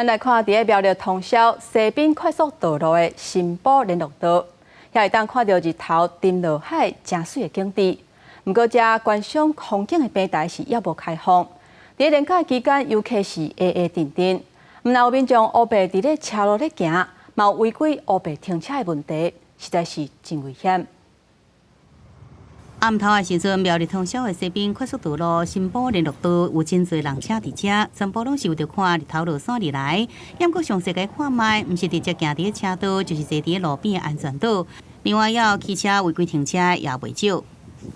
咱来看，伫个苗栗通宵西滨快速道路的新埔联络道，遐会当看到日头沉落海真水的景致。不过，遮观赏风景的平台是也无开放。伫个连假期间，尤其是下下沉沉，毋但有民众乌白伫咧车路咧行，嘛有违规乌白停车的问题，实在是真危险。 暗头的时阵，苗栗通宵的西滨快速道路新埔联络道有真侪人车伫遮，全部拢是为着看日头落山而来。要阁详细个看卖，毋是直接行伫个车道，就是坐伫路边的安全岛。另外，要汽车违规停车也袂少。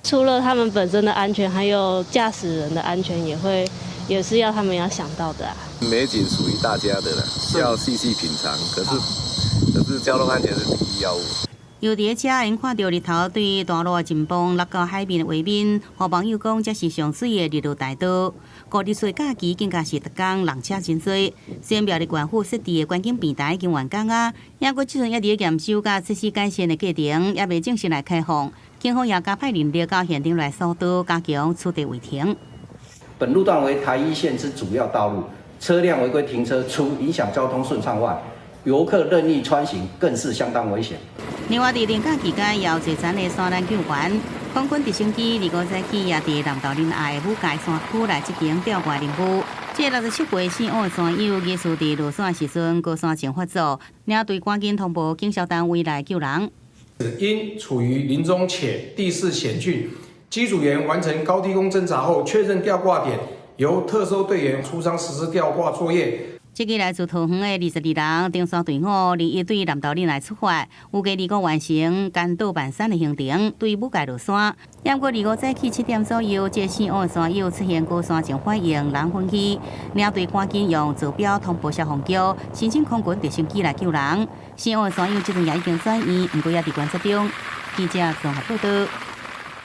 除了他们本身的安全，还有驾驶人的安全，也是要他们要想到的啊。美景属于大家的了，要细细品尝。可是交通安全是第一要务。 游伫遮，因看到日头对大陆的前方落到海面的画面，互网友讲这是上水的日落大道。五日岁假期更加是逐工人车真多。虽然苗栗县府设置的观景平台已经完工啊，抑过即阵也伫咧验收甲设施改善的过程，也未正式来开放。警方也加派人力到现场来疏导，加强取缔违停。本路段为台一线之主要道路，车辆违规停车，除影响交通顺畅外，游客任意穿行更是相当危险。 另外，伫连假期间，也有坐船的山难救援，空军直升机25早起也伫南投林隘的武界山区来执行钓挂任务。这67岁姓王的山友，疑似伫落山时阵高山前发作，领队赶紧通报警消单位来救人。因处于林中且地势险峻，机组员完成高低空侦查后，确认吊挂点，由特搜队员出舱实施吊挂作业。 这个来自桃园的22人登山队伍，21对南投林来出发，有计25完成干道万山的行程，对武界落山。不过25早起7点左右，这姓王的山友出现高山前反应，人昏去，领队赶紧用坐标通报消防局，申请空军直升机来救人。姓王的山友这阵也已经转院，不过也伫观察中。记者综合报道。